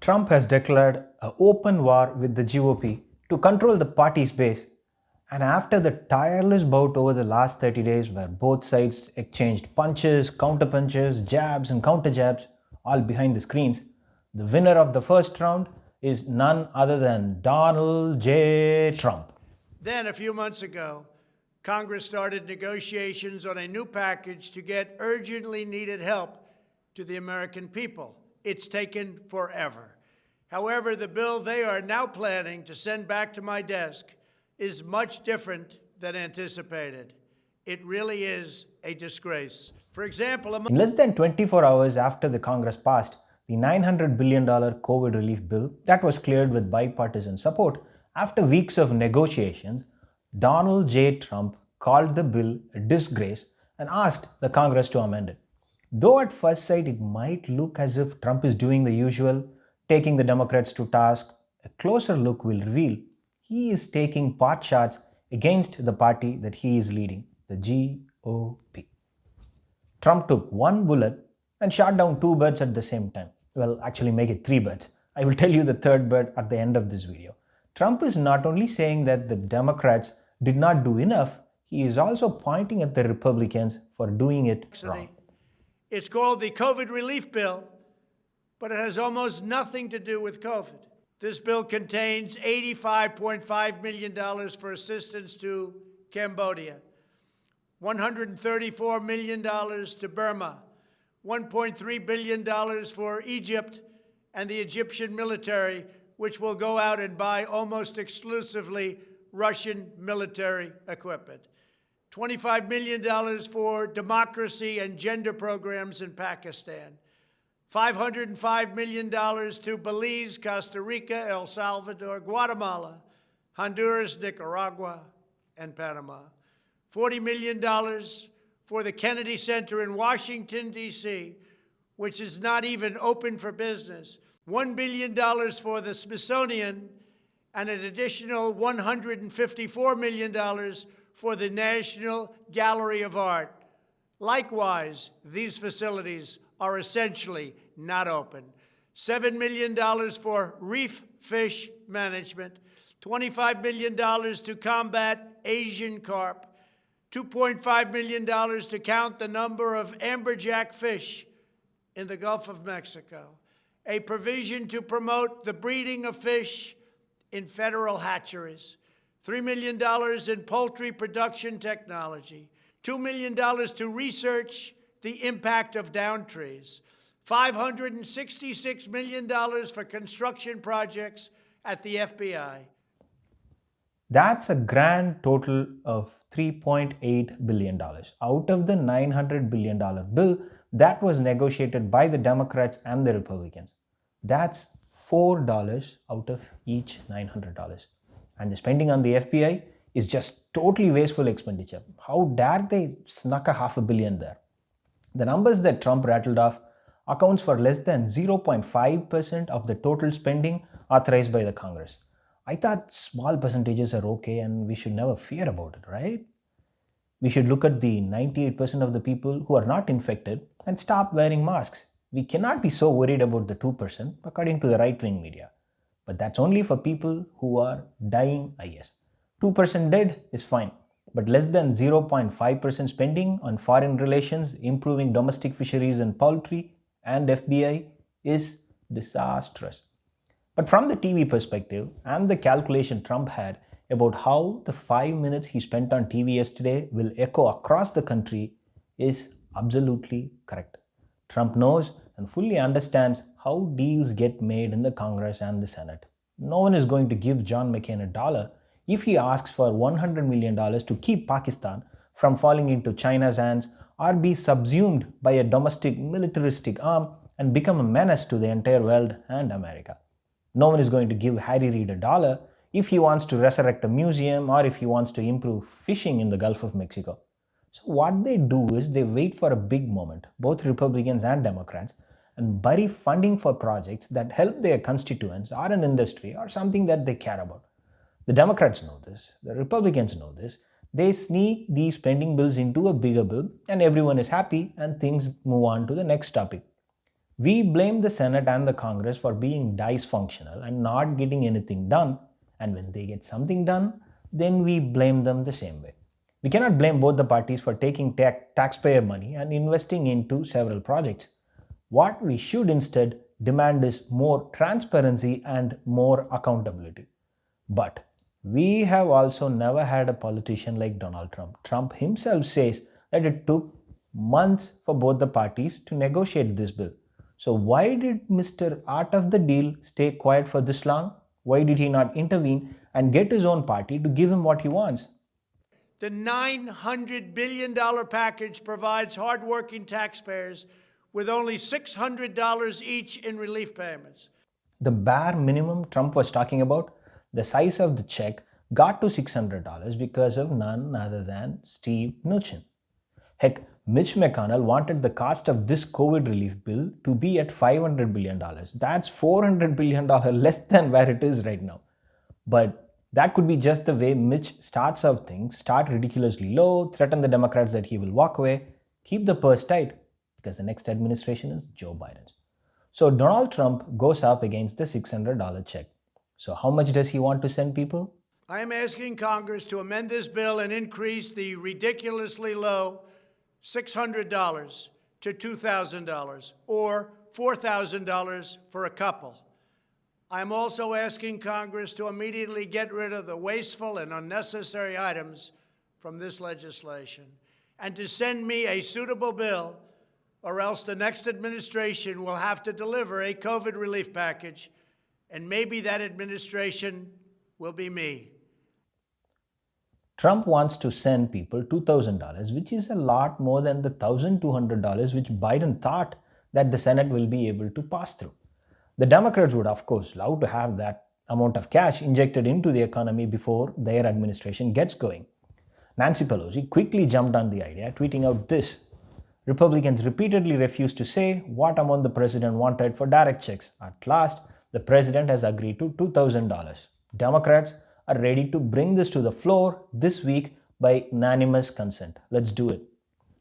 Trump has declared an open war with the GOP to control the party's base. And after the tireless bout over the last 30 days, where both sides exchanged punches, counterpunches, jabs, and counterjabs, all behind the screens, the winner of the first round is none other than Donald J. Trump. Then, a few months ago, Congress started negotiations on a new package to get urgently needed help to the American people. It's taken forever. However, the bill they are now planning to send back to my desk is much different than anticipated. It really is a disgrace. For example, In less than 24 hours after the Congress passed the $900 billion COVID relief bill that was cleared with bipartisan support, after weeks of negotiations, Donald J. Trump called the bill a disgrace and asked the Congress to amend it. Though at first sight it might look as if Trump is doing the usual, taking the Democrats to task, a closer look will reveal he is taking pot shots against the party that he is leading, the GOP. Trump took one bullet and shot down two birds at the same time. Well, actually, make it three birds. I will tell you the third bird at the end of this video. Trump is not only saying that the Democrats did not do enough, he is also pointing at the Republicans for doing it wrong. It's called the COVID relief bill, but it has almost nothing to do with COVID. This bill contains $85.5 million for assistance to Cambodia, $134 million to Burma, $1.3 billion for Egypt and the Egyptian military, which will go out and buy almost exclusively Russian military equipment, $25 million for democracy and gender programs in Pakistan, $505 million to Belize, Costa Rica, El Salvador, Guatemala, Honduras, Nicaragua, and Panama, $40 million for the Kennedy Center in Washington, D.C., which is not even open for business, $1 billion for the Smithsonian, and an additional $154 million for the National Gallery of Art. Likewise, these facilities are essentially not open. $7 million for reef fish management, $25 million to combat Asian carp, $2.5 million to count the number of amberjack fish in the Gulf of Mexico, a provision to promote the breeding of fish in federal hatcheries, $3 million in poultry production technology, $2 million to research the impact of down trees, $566 million for construction projects at the FBI. That's a grand total of $3.8 billion out of the $900 billion bill that was negotiated by the Democrats and the Republicans. That's $4 out of each $900. And the spending on the FBI is just totally wasteful expenditure. How dare they snuck a $500 million there? The numbers that Trump rattled off accounts for less than 0.5% of the total spending authorized by the Congress. I thought small percentages are okay and we should never fear about it, right? We should look at the 98% of the people who are not infected and stop wearing masks. We cannot be so worried about the 2%, according to the right-wing media. But that's only for people who are dying, I guess. 2% dead is fine, but less than 0.5% spending on foreign relations, improving domestic fisheries and poultry, and FBI is disastrous. But from the TV perspective and the calculation Trump had about how the 5 minutes he spent on TV yesterday will echo across the country is absolutely correct. Trump knows and fully understands how deals get made in the Congress and the Senate. No one is going to give John McCain $1 if he asks for $100 million to keep Pakistan from falling into China's hands or be subsumed by a domestic militaristic arm and become a menace to the entire world and America. No one is going to give Harry Reid $1 if he wants to resurrect a museum or if he wants to improve fishing in the Gulf of Mexico. So what they do is they wait for a big moment, both Republicans and Democrats, and bury funding for projects that help their constituents or an industry or something that they care about. The Democrats know this, the Republicans know this. They sneak these spending bills into a bigger bill and everyone is happy and things move on to the next topic. We blame the Senate and the Congress for being dysfunctional and not getting anything done, and when they get something done, then we blame them the same way. We cannot blame both the parties for taking taxpayer money and investing into several projects. What we should instead demand is more transparency and more accountability. But we have also never had a politician like Donald Trump. Trump himself says that it took months for both the parties to negotiate this bill. So, why did Mr. Art of the Deal stay quiet for this long? Why did he not intervene and get his own party to give him what he wants? The $900 billion package provides hardworking taxpayers with only $600 each in relief payments. The bare minimum Trump was talking about, the size of the check got to $600 because of none other than Steve Mnuchin. Heck, Mitch McConnell wanted the cost of this COVID relief bill to be at $500 billion. That's $400 billion less than where it is right now. But that could be just the way Mitch starts out things, start ridiculously low, threaten the Democrats that he will walk away, keep the purse tight, because the next administration is Joe Biden's. So Donald Trump goes up against the $600 check. So how much does he want to send people? I am asking Congress to amend this bill and increase the ridiculously low $600 to $2,000 or $4,000 for a couple. I'm also asking Congress to immediately get rid of the wasteful and unnecessary items from this legislation and to send me a suitable bill, or else the next administration will have to deliver a COVID relief package, and maybe that administration will be me. Trump wants to send people $2,000, which is a lot more than the $1,200 which Biden thought that the Senate will be able to pass through. The Democrats would, of course, love to have that amount of cash injected into the economy before their administration gets going. Nancy Pelosi quickly jumped on the idea, tweeting out this: Republicans repeatedly refused to say what amount the president wanted for direct checks. At last, the president has agreed to $2,000. Democrats are ready to bring this to the floor this week by unanimous consent. Let's do it.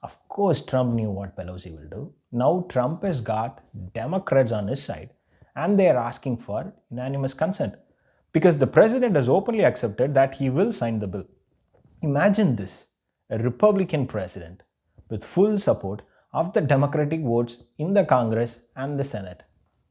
Of course, Trump knew what Pelosi will do. Now Trump has got Democrats on his side and they are asking for unanimous consent because the president has openly accepted that he will sign the bill. Imagine this, a Republican president with full support of the Democratic votes in the Congress and the Senate.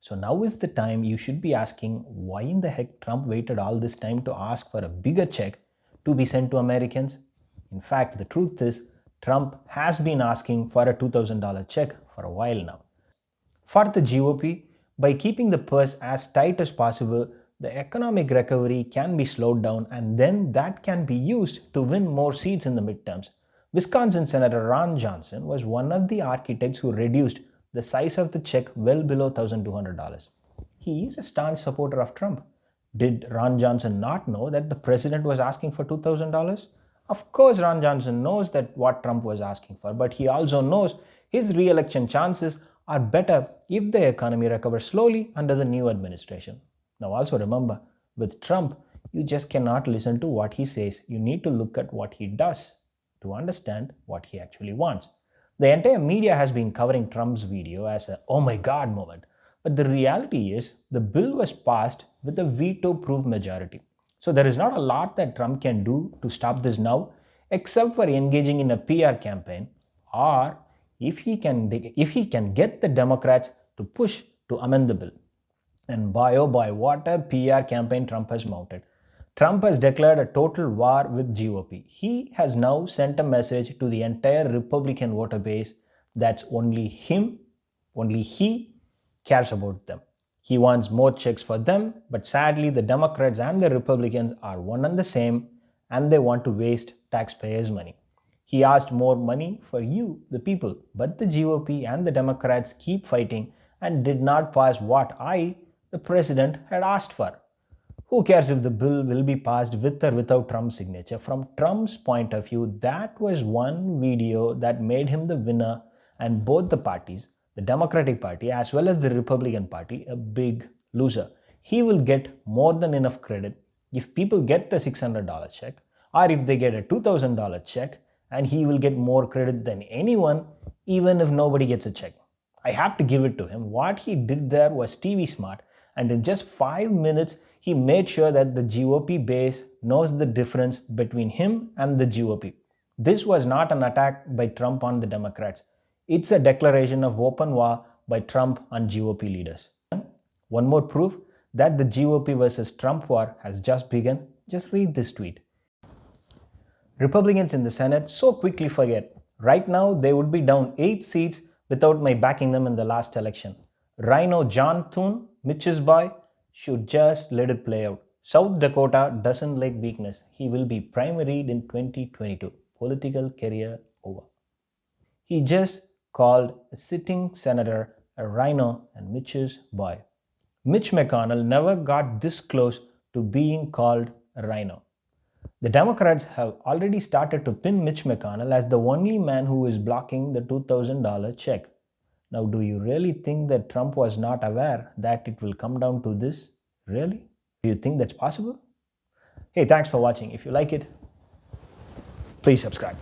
So now is the time you should be asking why in the heck Trump waited all this time to ask for a bigger check to be sent to Americans. In fact, the truth is Trump has been asking for a $2,000 check for a while now. For the GOP, by keeping the purse as tight as possible, the economic recovery can be slowed down and then that can be used to win more seats in the midterms. Wisconsin Senator Ron Johnson was one of the architects who reduced the size of the check well below $1,200. He is a staunch supporter of Trump. Did Ron Johnson not know that the president was asking for $2,000? Of course, Ron Johnson knows that what Trump was asking for, but he also knows his re-election chances are better if the economy recovers slowly under the new administration. Now also remember, with Trump, you just cannot listen to what he says. You need to look at what he does to understand what he actually wants. The entire media has been covering Trump's video as a oh my god moment. But the reality is the bill was passed with a veto-proof majority. So there is not a lot that Trump can do to stop this now except for engaging in a PR campaign, or if he can get the Democrats to push to amend the bill. And boy oh boy, what a PR campaign Trump has mounted. Trump has declared a total war with GOP. He has now sent a message to the entire Republican voter base that's only he cares about them. He wants more checks for them, but sadly the Democrats and the Republicans are one and the same and they want to waste taxpayers' money. He asked more money for you, the people, but the GOP and the Democrats keep fighting and did not pass what the president, had asked for. Who cares if the bill will be passed with or without Trump's signature? From Trump's point of view, that was one video that made him the winner, and both the parties, the Democratic Party as well as the Republican Party, a big loser. He will get more than enough credit if people get the $600 check, or if they get a $2,000 check, and he will get more credit than anyone, even if nobody gets a check. I have to give it to him. What he did there was TV smart, and in just 5 minutes, he made sure that the GOP base knows the difference between him and the GOP. This was not an attack by Trump on the Democrats. It's a declaration of open war by Trump on GOP leaders. One more proof that the GOP versus Trump war has just begun. Just read this tweet. Republicans in the Senate so quickly forget. Right now, they would be down 8 seats without my backing them in the last election. Rhino John Thune, Mitch's boy, should just let it play out. South Dakota doesn't like weakness. He will be primaried in 2022. Political career over. He just called a sitting senator a rhino and Mitch's boy. Mitch McConnell never got this close to being called a rhino. The Democrats have already started to pin Mitch McConnell as the only man who is blocking the $2,000 check. Now, do you really think that Trump was not aware that it will come down to this? Really? Do you think that's possible? Hey, thanks for watching. If you like it, please subscribe.